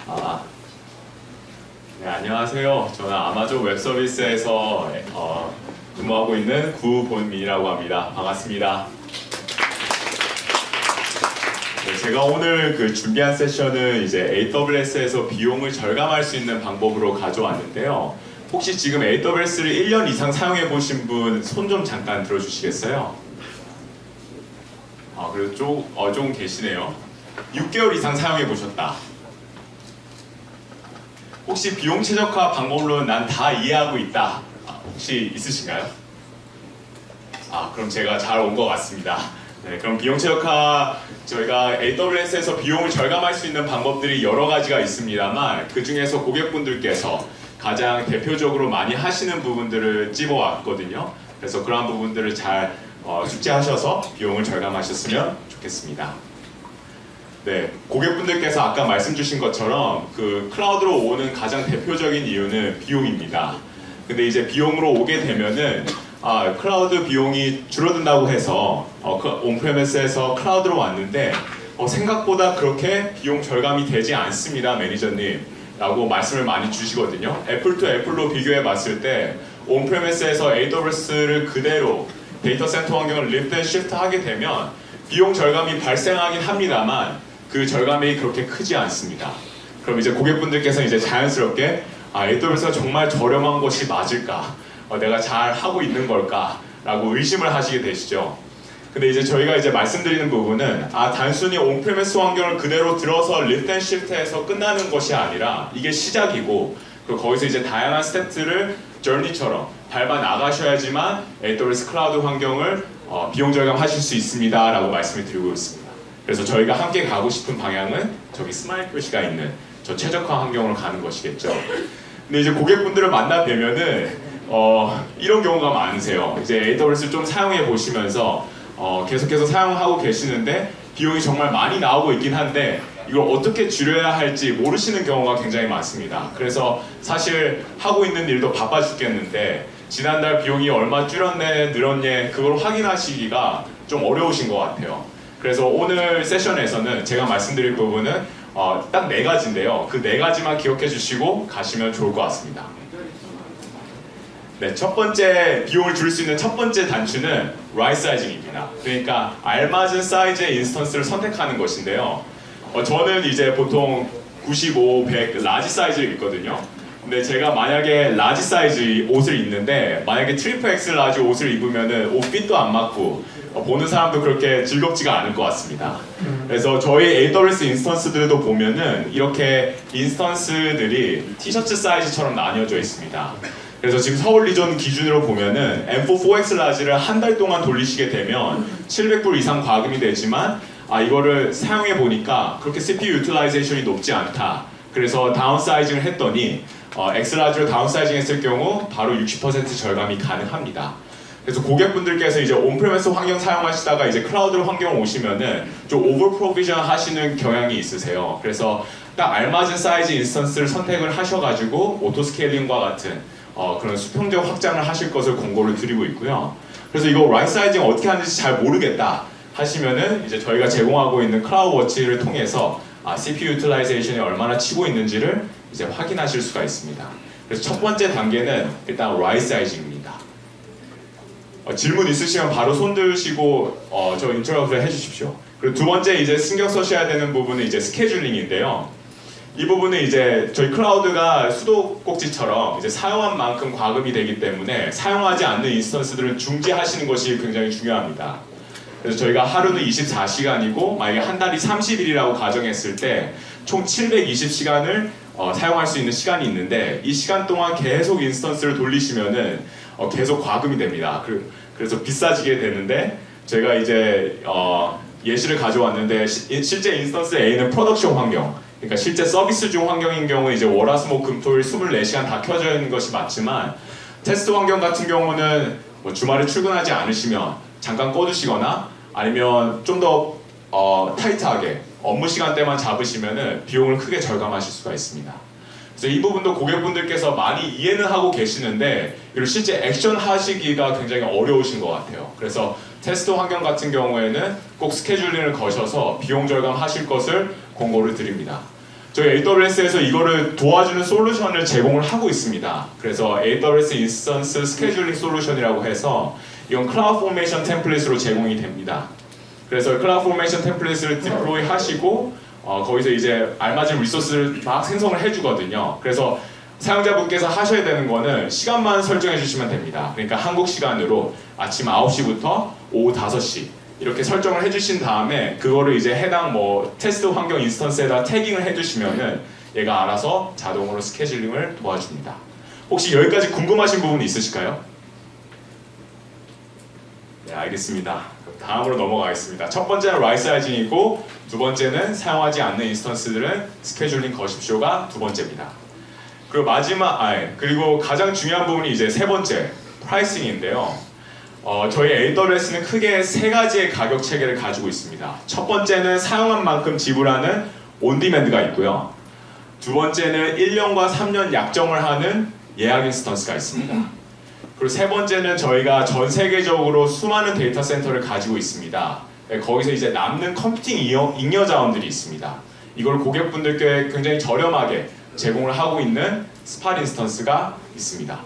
아, 네, 안녕하세요. 저는 아마존 웹 서비스에서 근무하고 있는 구본민이라고 합니다. 반갑습니다. 네, 제가 오늘 준비한 세션은 이제 AWS에서 비용을 절감할 수 있는 방법으로 가져왔는데요. 혹시 지금 AWS를 1년 이상 사용해 보신 분 손 좀 잠깐 들어주시겠어요? 그래도 조금 계시네요. 6개월 이상 사용해 보셨다. 혹시 비용 최적화 방법으로 난 다 이해하고 있다. 혹시 있으신가요? 그럼 제가 잘 온 것 같습니다. 네, 그럼 비용 최적화 저희가 AWS에서 비용을 절감할 수 있는 방법들이 여러 가지가 있습니다만 그 중에서 고객분들께서 가장 대표적으로 많이 하시는 부분들을 찝어왔거든요. 그래서 그러한 부분들을 잘 숙지하셔서 비용을 절감하셨으면 좋겠습니다. 네, 고객분들께서 아까 말씀 주신 것처럼 그 클라우드로 오는 가장 대표적인 이유는 비용입니다. 근데 이제 비용으로 오게 되면은 클라우드 비용이 줄어든다고 해서 온프레미스에서 클라우드로 왔는데 생각보다 그렇게 비용 절감이 되지 않습니다, 매니저님 라고 말씀을 많이 주시거든요. 애플 투 애플로 비교해 봤을 때 온프레미스에서 AWS를 그대로 데이터 센터 환경을 리프트 앤 시프트 하게 되면 비용 절감이 발생하긴 합니다만 그 절감이 그렇게 크지 않습니다. 그럼 이제 고객분들께서 이제 자연스럽게 AWS가 정말 저렴한 것이 맞을까? 내가 잘 하고 있는 걸까? 라고 의심을 하시게 되시죠. 근데 이제 저희가 이제 말씀드리는 부분은 단순히 온프레미스 환경을 그대로 들어서 리프트 앤 시프트해서 끝나는 것이 아니라 이게 시작이고 그리고 거기서 이제 다양한 스텝들을 저니처럼 밟아 나가셔야지만 AWS 클라우드 환경을 비용 절감하실 수 있습니다 라고 말씀을 드리고 있습니다. 그래서 저희가 함께 가고 싶은 방향은 저기 스마일 표시가 있는 저 최적화 환경으로 가는 것이겠죠. 근데 이제 고객분들을 만나 뵈면은 이런 경우가 많으세요. 이제 AWS 좀 사용해 보시면서 계속해서 사용하고 계시는데 비용이 정말 많이 나오고 있긴 한데 이걸 어떻게 줄여야 할지 모르시는 경우가 굉장히 많습니다. 그래서 사실 하고 있는 일도 바빠 죽겠는데 지난달 비용이 얼마 줄었네 늘었네 그걸 확인하시기가 좀 어려우신 것 같아요. 그래서 오늘 세션에서는 제가 말씀드릴 부분은 딱 4가지인데요. 그 4가지만 기억해 주시고 가시면 좋을 것 같습니다. 네, 첫 번째 비용을 줄일 수 있는 첫 번째 단추는 right sizing입니다. 그러니까 알맞은 사이즈의 인스턴스를 선택하는 것인데요. 저는 이제 보통 95, 100 라지 사이즈를 입거든요. 근데 제가 만약에 라지 사이즈 옷을 입는데 만약에 트리플 X 라지 옷을 입으면은 옷 핏도 안 맞고 보는 사람도 그렇게 즐겁지가 않을 것 같습니다. 그래서 저희 AWS 인스턴스들도 보면은 이렇게 인스턴스들이 티셔츠 사이즈처럼 나뉘어져 있습니다. 그래서 지금 서울 리전 기준으로 보면은 M4 4X 라지를 한 달 동안 돌리시게 되면 700불 이상 과금이 되지만 이거를 사용해 보니까 그렇게 CPU 유틸라이제이션이 높지 않다. 그래서 다운사이징을 했더니 X라지로 다운사이징 했을 경우 바로 60% 절감이 가능합니다. 그래서 고객분들께서 이제 온프레미스 환경 사용하시다가 이제 클라우드 환경 오시면은 좀 오버 프로비전 하시는 경향이 있으세요. 그래서 딱 알맞은 사이즈 인스턴스를 선택을 하셔가지고 오토 스케일링과 같은 그런 수평적 확장을 하실 것을 권고를 드리고 있고요. 그래서 이거 라이트 사이징 어떻게 하는지 잘 모르겠다 하시면은 이제 저희가 제공하고 있는 클라우드 워치를 통해서 CPU 유틸라이제이션이 얼마나 치고 있는지를 이제 확인하실 수가 있습니다. 그래서 첫 번째 단계는 일단 라이트 사이징입니다. 질문 있으시면 바로 손 들시고 저 인터뷰를 해주십시오. 그리고 두 번째 이제 신경 쓰셔야 되는 부분은 이제 스케줄링인데요. 이 부분은 이제 저희 클라우드가 수도꼭지처럼 이제 사용한 만큼 과금이 되기 때문에 사용하지 않는 인스턴스들을 중지하시는 것이 굉장히 중요합니다. 그래서 저희가 하루는 24시간이고 만약에 한 달이 30일이라고 가정했을 때 총 720시간을 사용할 수 있는 시간이 있는데 이 시간 동안 계속 인스턴스를 돌리시면은 계속 과금이 됩니다. 그래서 비싸지게 되는데 제가 이제 예시를 가져왔는데 실제 인스턴스 A는 프로덕션 환경 그러니까 실제 서비스 중 환경인 경우 이제 월화수목 금토일 24시간 다 켜져 있는 것이 맞지만 테스트 환경 같은 경우는 주말에 출근하지 않으시면 잠깐 꺼두시거나 아니면 좀 더 타이트하게 업무 시간대만 잡으시면은 비용을 크게 절감하실 수가 있습니다. 그래서 이 부분도 고객분들께서 많이 이해는 하고 계시는데 이걸 실제 액션 하시기가 굉장히 어려우신 것 같아요. 그래서 테스트 환경 같은 경우에는 꼭 스케줄링을 거셔서 비용 절감하실 것을 권고를 드립니다. 저희 AWS에서 이거를 도와주는 솔루션을 제공을 하고 있습니다. 그래서 AWS 인스턴스 스케줄링 솔루션이라고 해서 이건 클라우드 포메이션 템플릿으로 제공이 됩니다. 그래서 클라우드 포메이션 템플릿을 디플로이 하시고 거기서 이제 알맞은 리소스를 막 생성을 해주거든요. 그래서 사용자분께서 하셔야 되는 거는 시간만 설정해 주시면 됩니다. 그러니까 한국 시간으로 아침 9시부터 오후 5시 이렇게 설정을 해주신 다음에 그거를 이제 해당 뭐 테스트 환경 인스턴스에다 태깅을 해주시면은 얘가 알아서 자동으로 스케줄링을 도와줍니다. 혹시 여기까지 궁금하신 부분 있으실까요? 네, 알겠습니다. 다음으로 넘어가겠습니다. 첫 번째는 라이트사이징이고 두 번째는 사용하지 않는 인스턴스들은 스케줄링 거십쇼가 두 번째입니다. 그리고 그리고 가장 중요한 부분이 이제 세 번째 프라이싱인데요. 저희 AWS는 크게 세 가지의 가격 체계를 가지고 있습니다. 첫 번째는 사용한 만큼 지불하는 온디맨드가 있고요. 두 번째는 1년과 3년 약정을 하는 예약 인스턴스가 있습니다. 그리고 세 번째는 저희가 전 세계적으로 수많은 데이터 센터를 가지고 있습니다. 거기서 이제 남는 컴퓨팅 잉여 자원들이 있습니다. 이걸 고객분들께 굉장히 저렴하게 제공을 하고 있는 스팟 인스턴스가 있습니다.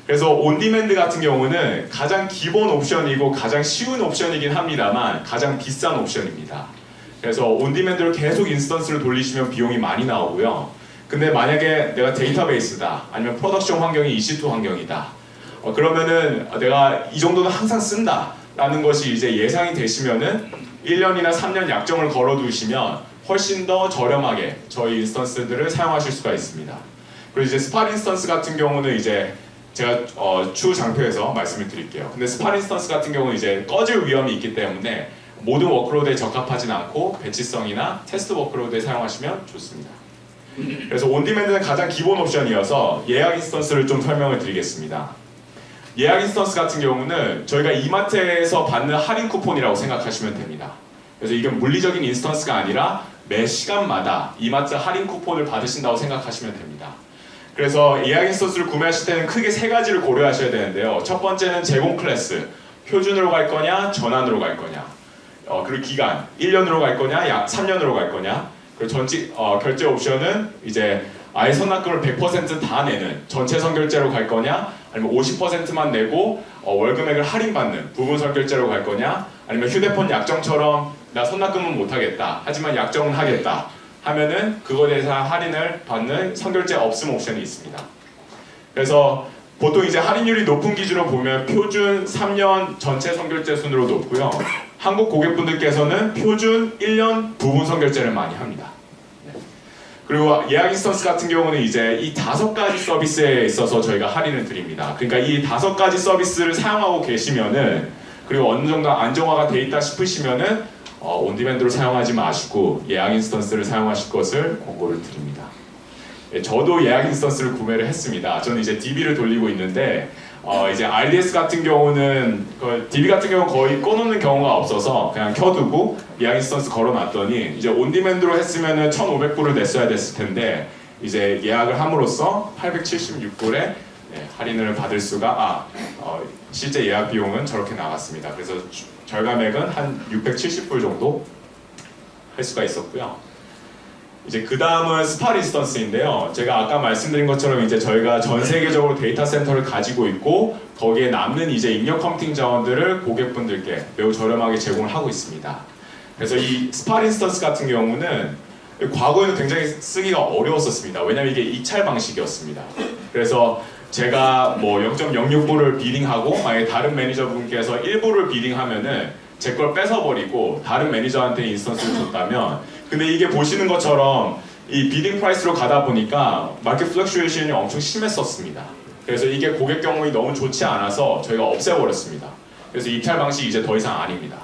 그래서 온디맨드 같은 경우는 가장 기본 옵션이고 가장 쉬운 옵션이긴 합니다만 가장 비싼 옵션입니다. 그래서 온디맨드로 계속 인스턴스를 돌리시면 비용이 많이 나오고요. 근데 만약에 내가 데이터베이스다 아니면 프로덕션 환경이 EC2 환경이다 그러면은 내가 이 정도는 항상 쓴다 라는 것이 이제 예상이 되시면은 1년이나 3년 약정을 걸어 두시면 훨씬 더 저렴하게 저희 인스턴스들을 사용하실 수가 있습니다. 그리고 이제 스팟 인스턴스 같은 경우는 이제 제가 추후 장표에서 말씀을 드릴게요. 근데 스팟 인스턴스 같은 경우는 이제 꺼질 위험이 있기 때문에 모든 워크로드에 적합하진 않고 배치성이나 테스트 워크로드에 사용하시면 좋습니다. 그래서 온디맨드는 가장 기본 옵션이어서 예약 인스턴스를 좀 설명을 드리겠습니다. 예약 인스턴스 같은 경우는 저희가 이마트에서 받는 할인 쿠폰이라고 생각하시면 됩니다. 그래서 이건 물리적인 인스턴스가 아니라 매 시간마다 이마트 할인 쿠폰을 받으신다고 생각하시면 됩니다. 그래서 예약 인스턴스를 구매하실 때는 크게 세 가지를 고려하셔야 되는데요. 첫 번째는 제공 클래스, 표준으로 갈 거냐, 전환으로 갈 거냐. 그리고 기간, 1년으로 갈 거냐, 약 3년으로 갈 거냐. 그리고 결제 옵션은 이제 아예 선납금을 100% 다 내는 전체 선결제로 갈 거냐, 아니면 50%만 내고 월금액을 할인받는 부분 선결제로 갈 거냐, 아니면 휴대폰 약정처럼 나 선납금은 못하겠다 하지만 약정은 하겠다 하면은 그거에 대해서 할인을 받는 선결제 없음 옵션이 있습니다. 그래서 보통 이제 할인율이 높은 기준으로 보면 표준 3년 전체 선결제 순으로 높고요. 한국 고객분들께서는 표준 1년 부분 선결제를 많이 합니다. 그리고 예약 인스턴스 같은 경우는 이제 이 5가지 서비스에 있어서 저희가 할인을 드립니다. 그러니까 이 5가지 서비스를 사용하고 계시면은 그리고 어느 정도 안정화가 돼 있다 싶으시면은 온디맨드로 사용하지 마시고 예약 인스턴스를 사용하실 것을 권고를 드립니다. 저도 예약 인스턴스를 구매를 했습니다. 저는 이제 DB를 돌리고 있는데 이제 RDS 같은 경우는 DB 같은 경우는 거의 꺼놓는 경우가 없어서 그냥 켜두고 예약 인스턴스 걸어놨더니 이제 온디맨드로 했으면은 1,500불을 냈어야 됐을 텐데 이제 예약을 함으로써 876불에 할인을 받을 수가 실제 예약 비용은 저렇게 나갔습니다. 그래서 절감액은 한 670불 정도 할 수가 있었고요. 이제 그 다음은 스팟 인스턴스인데요. 제가 아까 말씀드린 것처럼 이제 저희가 전 세계적으로 데이터 센터를 가지고 있고 거기에 남는 이제 입력 컴퓨팅 자원들을 고객분들께 매우 저렴하게 제공을 하고 있습니다. 그래서 이 스팟 인스턴스 같은 경우는 과거에는 굉장히 쓰기가 어려웠었습니다. 왜냐하면 이게 입찰 방식이었습니다. 그래서 제가 뭐 0.06불을 비딩하고 만약에 다른 매니저분께서 1불을 비딩하면은 제 걸 뺏어버리고 다른 매니저한테 인스턴스를 줬다면 근데 이게 보시는 것처럼 이 비딩 프라이스로 가다 보니까 마켓 플럭슈에이션이 엄청 심했었습니다. 그래서 이게 고객 경험이 너무 좋지 않아서 저희가 없애버렸습니다. 그래서 입찰 방식이 이제 더 이상 아닙니다.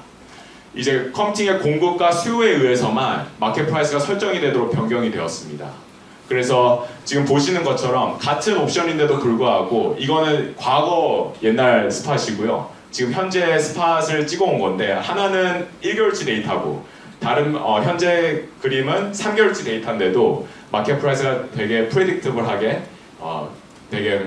이제 컴퓨팅의 공급과 수요에 의해서만 마켓 프라이스가 설정이 되도록 변경이 되었습니다. 그래서 지금 보시는 것처럼 같은 옵션인데도 불구하고 이거는 과거 옛날 스팟이고요. 지금 현재 스팟을 찍어온 건데 하나는 1개월치 데이터고 다른 현재 그림은 3개월치 데이터인데도 마켓 프라이스가 되게 프레딕트블하게 되게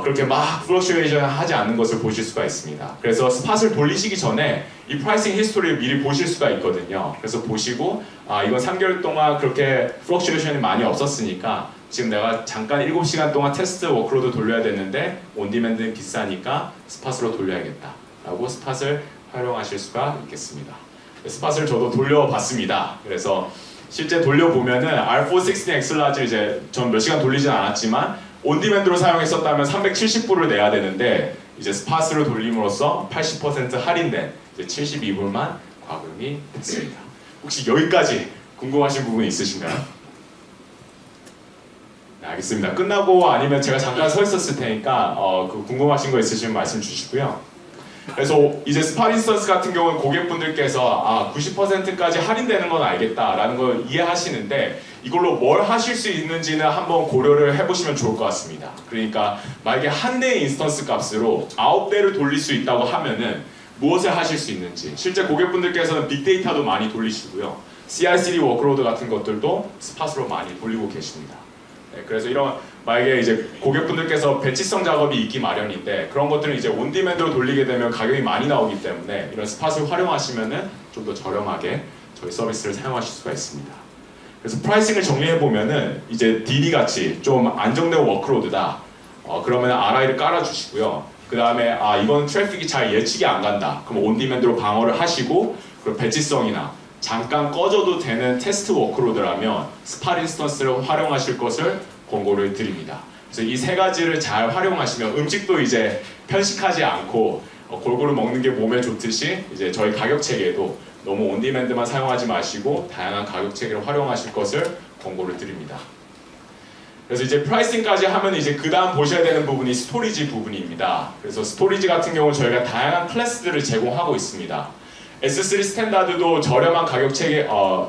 그렇게 막 플럭슈에이션 하지 않는 것을 보실 수가 있습니다. 그래서 스팟을 돌리시기 전에 이 프라이싱 히스토리를 미리 보실 수가 있거든요. 그래서 보시고 이건 3개월 동안 그렇게 플럭슈에이션이 많이 없었으니까 지금 내가 잠깐 7시간 동안 테스트 워크로드 돌려야 되는데 온디맨드는 비싸니까 스팟으로 돌려야겠다 라고 스팟을 활용하실 수가 있겠습니다. 스팟을 저도 돌려봤습니다. 그래서 실제 돌려보면은 R416 엑슬라지를 이제 전 몇 시간 돌리진 않았지만 온디맨드로 사용했었다면 370불을 내야 되는데 이제 스팟으로 돌림으로써 80% 할인된 이제 72불만 과금이 됐습니다. 혹시 여기까지 궁금하신 부분이 있으신가요? 네, 알겠습니다. 끝나고 아니면 제가 잠깐 서 있었을 테니까 그 궁금하신 거 있으시면 말씀 주시고요. 그래서 이제 스팟 인스턴스 같은 경우는 고객분들께서 90%까지 할인되는 건 알겠다라는 걸 이해하시는데 이걸로 뭘 하실 수 있는지는 한번 고려를 해보시면 좋을 것 같습니다. 그러니까 만약에 한 대의 인스턴스 값으로 9대를 돌릴 수 있다고 하면은 무엇을 하실 수 있는지 실제 고객분들께서는 빅데이터도 많이 돌리시고요. CI/CD 워크로드 같은 것들도 스팟으로 많이 돌리고 계십니다. 네, 그래서 이런 만약에 이제 고객분들께서 배치성 작업이 있기 마련인데 그런 것들은 이제 온디맨드로 돌리게 되면 가격이 많이 나오기 때문에 이런 스팟을 활용하시면은 좀 더 저렴하게 저희 서비스를 사용하실 수가 있습니다. 그래서 프라이싱을 정리해 보면은 이제 DD 같이 좀 안정된 워크로드다. 그러면 RI를 깔아주시고요. 그 다음에 이건 트래픽이 잘 예측이 안 간다. 그럼 온디맨드로 방어를 하시고 그리고 배치성이나 잠깐 꺼져도 되는 테스트 워크로드라면 스팟 인스턴스를 활용하실 것을 권고를 드립니다. 그래서 이 세 가지를 잘 활용하시면 음식도 이제 편식하지 않고 골고루 먹는 게 몸에 좋듯이 이제 저희 가격 체계도 너무 온디맨드만 사용하지 마시고 다양한 가격 체계를 활용하실 것을 권고를 드립니다. 그래서 이제 프라이싱까지 하면 이제 그 다음 보셔야 되는 부분이 스토리지 부분입니다. 그래서 스토리지 같은 경우는 저희가 다양한 클래스들을 제공하고 있습니다. S3 스탠다드도 저렴한 가격 체계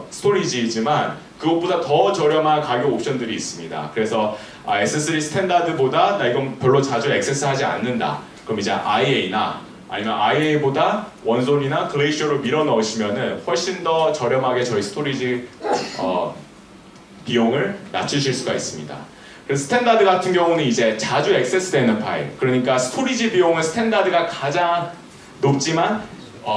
스토리지이지만 그것보다 더 저렴한 가격 옵션들이 있습니다. 그래서 S3 스탠다드보다 나 이건 별로 자주 액세스하지 않는다. 그럼 이제 IA나 아니면 IA보다 원솔이나 글레이셔로 밀어 넣으시면은 훨씬 더 저렴하게 저희 스토리지 비용을 낮추실 수가 있습니다. 그래서 스탠다드 같은 경우는 이제 자주 액세스되는 파일, 그러니까 스토리지 비용은 스탠다드가 가장 높지만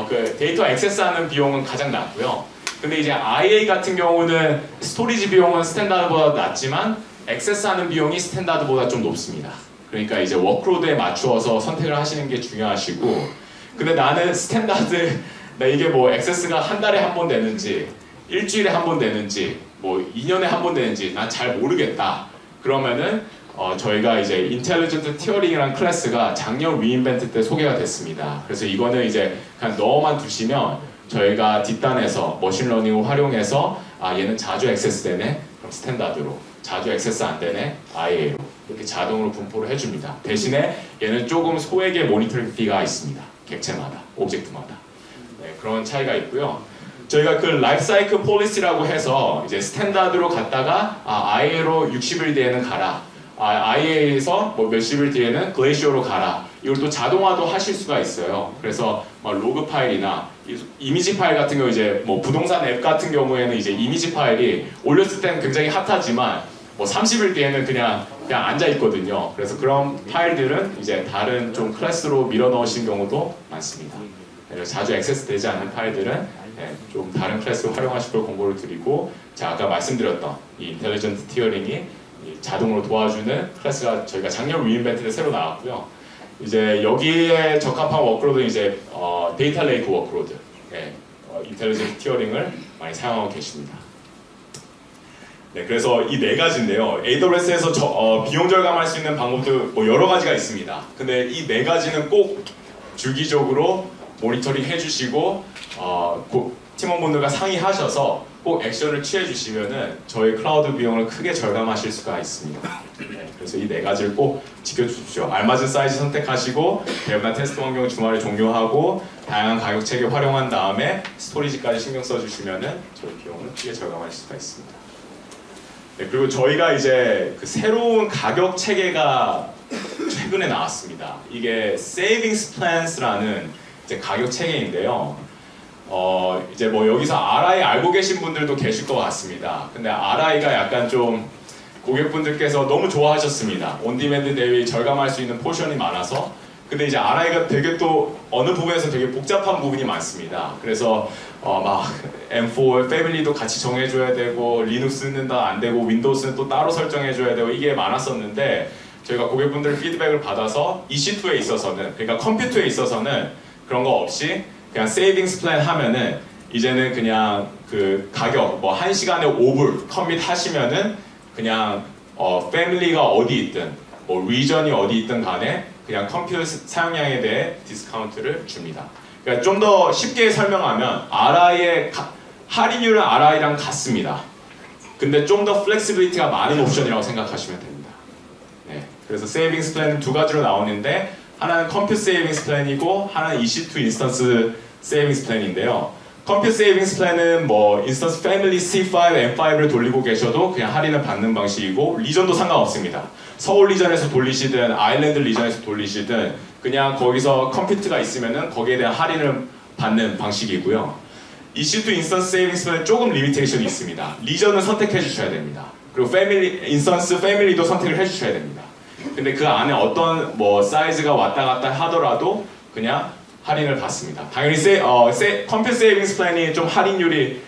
그 데이터 액세스하는 비용은 가장 낮고요. 근데 이제 IA 같은 경우는 스토리지 비용은 스탠다드보다 낮지만 액세스하는 비용이 스탠다드보다 좀 높습니다. 그러니까 이제 워크로드에 맞추어서 선택을 하시는 게 중요하시고, 근데 나는 스탠다드 나 이게 뭐 액세스가 한 달에 한 번 되는지 일주일에 한 번 되는지 뭐 2년에 한 번 되는지 난 잘 모르겠다. 그러면은 저희가 이제 인텔리전트 티어링이라는 클래스가 작년 리인벤트 때 소개가 됐습니다. 그래서 이거는 이제 그냥 넣어만 두시면 저희가 뒷단에서 머신러닝을 활용해서 얘는 자주 액세스 되네? 그럼 스탠다드로, 자주 액세스 안 되네? IA로 이렇게 자동으로 분포를 해줍니다. 대신에 얘는 조금 소액의 모니터링 피가 있습니다. 객체마다, 오브젝트마다. 네, 그런 차이가 있고요. 저희가 그 라이프 사이클 폴리시라고 해서 이제 스탠다드로 갔다가 IA로 60일 뒤에는 가라. IA에서 뭐 몇십 일 뒤에는 글레이시어로 가라. 이걸 또 자동화도 하실 수가 있어요. 그래서 로그 파일이나 이미지 파일 같은 경우 이제 뭐 부동산 앱 같은 경우에는 이제 이미지 파일이 올렸을 때는 굉장히 핫하지만 뭐 30일 뒤에는 그냥 앉아 있거든요. 그래서 그런 파일들은 이제 다른 좀 클래스로 밀어 넣으신 경우도 많습니다. 그래서 자주 액세스 되지 않는 파일들은 좀 다른 클래스로 활용하실 걸 권고를 드리고, 제가 아까 말씀드렸던 이 인텔리전트 티어링이 자동으로 도와주는 클래스가 저희가 작년 리인벤트 때 새로 나왔고요. 이제 여기에 적합한 워크로드는 이제 데이터 레이크 워크로드, 인텔리전트 티어링을 많이 사용하고 계십니다. 네, 그래서 이 네 가지인데요. AWS에서 비용 절감할 수 있는 방법도 뭐 여러 가지가 있습니다. 근데 이 네 가지는 꼭 주기적으로 모니터링 해주시고 팀원분들과 상의하셔서 꼭 액션을 취해주시면은 저희 클라우드 비용을 크게 절감하실 수가 있습니다. 네, 그래서 이 네 가지를 꼭 지켜주십시오. 알맞은 사이즈 선택하시고 대부분 테스트 환경 주말에 종료하고 다양한 가격 체계 활용한 다음에 스토리지까지 신경 써주시면은 저희 비용을 크게 절감할 수가 있습니다. 네, 그리고 저희가 이제 그 새로운 가격 체계가 최근에 나왔습니다. 이게 Savings Plans라는 이제 가격 체계인데요. 이제 뭐 여기서 RI 알고 계신 분들도 계실 것 같습니다. 근데 RI가 약간 좀 고객분들께서 너무 좋아하셨습니다. 온디맨드 대비 절감할 수 있는 포션이 많아서. 근데 이제 RI가 되게 또 어느 부분에서 되게 복잡한 부분이 많습니다. 그래서 막 M4 패밀리도 같이 정해줘야 되고 리눅스는 다 안 되고 윈도우스는 또 따로 설정해줘야 되고 이게 많았었는데 저희가 고객분들 피드백을 받아서 EC2에 있어서는 그러니까 컴퓨터에 있어서는 그런 거 없이 그냥 세이빙스 플랜 하면은 이제는 그냥 그 가격 뭐 1시간에 5불 커밋 하시면은 그냥 패밀리가 어디 있든 뭐 리전이 어디 있든 간에 그냥 컴퓨터 사용량에 대해 디스카운트를 줍니다. 그러니까 좀 더 쉽게 설명하면 RI의 할인율은 RI랑 같습니다. 근데 좀 더 플렉시빌리티가 많은 옵션이라고 생각하시면 됩니다. 네, 그래서 세이빙스 플랜은 두 가지로 나오는데 하나는 컴퓨터 세이빙스 플랜이고 하나는 EC2 인스턴스 세이빙스 플랜인데요. 컴퓨터 세이빙스 플랜은 뭐 인스턴스 패밀리 C5, M5를 돌리고 계셔도 그냥 할인을 받는 방식이고 리전도 상관없습니다. 서울 리전에서 돌리시든 아일랜드 리전에서 돌리시든 그냥 거기서 컴퓨터가 있으면은 거기에 대한 할인을 받는 방식이고요. EC2 인스턴스 세이빙스 플랜은 조금 리미테이션이 있습니다. 리전은 선택해 주셔야 됩니다. 그리고 패밀리 인스턴스 패밀리도 선택을 해 주셔야 됩니다. 근데 그 안에 어떤 뭐 사이즈가 왔다 갔다 하더라도 그냥 할인을 받습니다. 당연히 컴퓨터 세이빙스 플랜이 좀 할인율이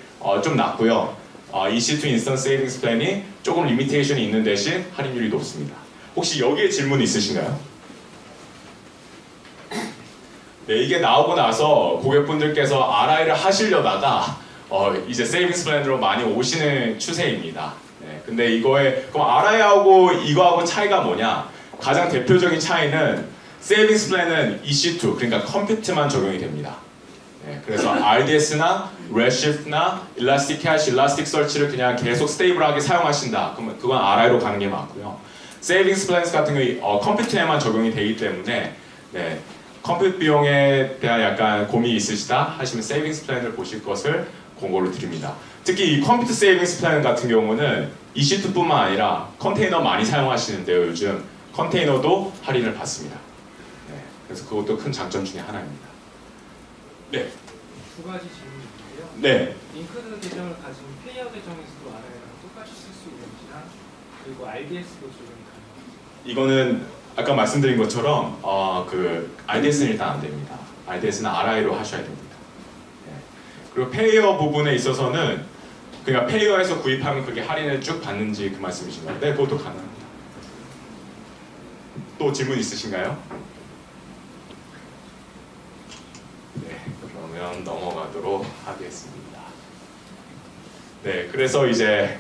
좀 낮고요. EC2 인스턴스 세이빙스 플랜이 조금 리미테이션이 있는 대신 할인율이 높습니다. 혹시 여기에 질문 있으신가요? 네, 이게 나오고 나서 고객분들께서 RI를 하시려다가 이제 세이빙스 플랜으로 많이 오시는 추세입니다. 네, 근데 이거에 그럼 RI하고 이거하고 차이가 뭐냐? 가장 대표적인 차이는 세이빙스 플랜은 EC2 그러니까 컴퓨트만 적용이 됩니다. 네, 그래서 RDS나 Redshift나 Elasticcache, Elasticsearch를 그냥 계속 스테이블하게 사용하신다. 그러면 그건 RI로 가는 게 맞고요. 세이빙스 플랜 같은 경우 컴퓨터에만 적용이 되기 때문에 네, 컴퓨터 비용에 대한 약간 고민이 있으시다 하시면 세이빙스 플랜을 보실 것을 공고를 드립니다. 특히 이 컴퓨터 세이빙스 플랜 같은 경우는 EC2뿐만 아니라 컨테이너 많이 사용하시는데요. 요즘 컨테이너도 할인을 받습니다. 네, 그래서 그것도 큰 장점 중에 하나입니다. 네. 두 가지 질문인데요. 네. 링크드 계정을 가진 페이어 계정에서도 RI랑 똑같이 쓸 수 있는지랑 그리고 RDS도 적용이 가능한지. 이거는 아까 말씀드린 것처럼 그 RDS는 일단 안 됩니다. RDS는 RI로 하셔야 됩니다. 네. 그리고 페이어 부분에 있어서는 그러니까 페이어에서 구입하면 그게 할인을 쭉 받는지 그 말씀이신가요? 네, 그것도 가능합니다. 또 질문 있으신가요? 네, 그러면 넘어가도록 하겠습니다. 네, 그래서 이제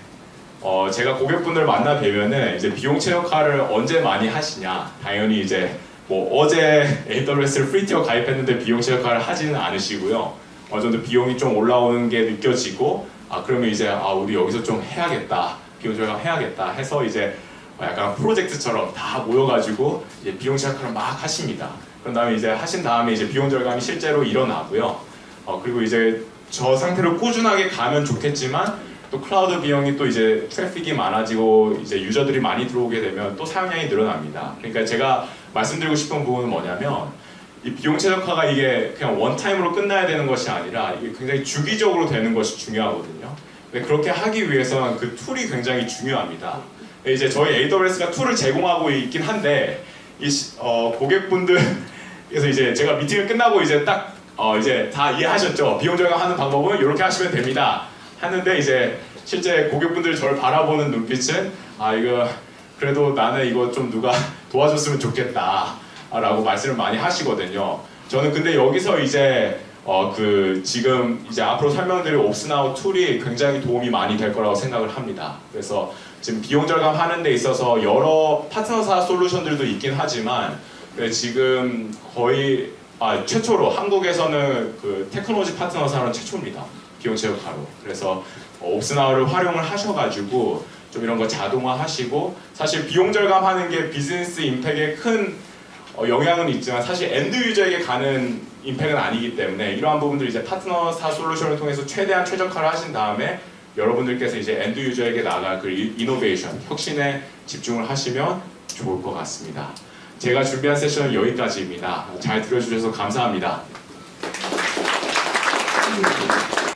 제가 고객분들 만나 뵈면은 이제 비용 최적화를 언제 많이 하시냐? 당연히 이제 뭐 어제 AWS를 프리티어 가입했는데 비용 최적화를 하지는 않으시고요. 어느 정도 비용이 좀 올라오는 게 느껴지고 그러면 이제 우리 여기서 좀 해야겠다. 비용 절감 해야겠다 해서 이제 약간 프로젝트처럼 다 모여가지고 이제 비용 절감을 막 하십니다. 그런 다음에 이제 하신 다음에 이제 비용 절감이 실제로 일어나고요. 그리고 이제 저 상태로 꾸준하게 가면 좋겠지만 또 클라우드 비용이 또 이제 트래픽이 많아지고 이제 유저들이 많이 들어오게 되면 또 사용량이 늘어납니다. 그러니까 제가 말씀드리고 싶은 부분은 뭐냐면 이 비용 최적화가 이게 그냥 원타임으로 끝나야 되는 것이 아니라 이게 굉장히 주기적으로 되는 것이 중요하거든요. 근데 그렇게 하기 위해서는 그 툴이 굉장히 중요합니다. 이제 저희 AWS가 툴을 제공하고 있긴 한데 고객분들께서 이제 제가 미팅을 끝나고 이제 딱 이제 다 이해하셨죠? 비용 절감하는 방법은 이렇게 하시면 됩니다. 하는데 이제 실제 고객분들이 저를 바라보는 눈빛은 이거 그래도 나는 이거 좀 누가 도와줬으면 좋겠다 라고 말씀을 많이 하시거든요. 저는 근데 여기서 이제 지금 이제 앞으로 설명드릴 옵스나우 툴이 굉장히 도움이 많이 될 거라고 생각을 합니다. 그래서 지금 비용 절감하는 데 있어서 여러 파트너사 솔루션들도 있긴 하지만 지금 거의 최초로 한국에서는 그 테크놀로지 파트너사는 최초입니다. 비용 최적화로. 그래서 옵스나우를 활용을 하셔가지고 좀 이런 거 자동화하시고 사실 비용 절감하는 게 비즈니스 임팩에 큰 영향은 있지만 사실 엔드 유저에게 가는 임팩은 아니기 때문에 이러한 부분들 이제 파트너사 솔루션을 통해서 최대한 최적화를 하신 다음에 여러분들께서 이제 엔드 유저에게 나갈 그 이노베이션, 혁신에 집중을 하시면 좋을 것 같습니다. 제가 준비한 세션은 여기까지입니다. 잘 들어주셔서 감사합니다.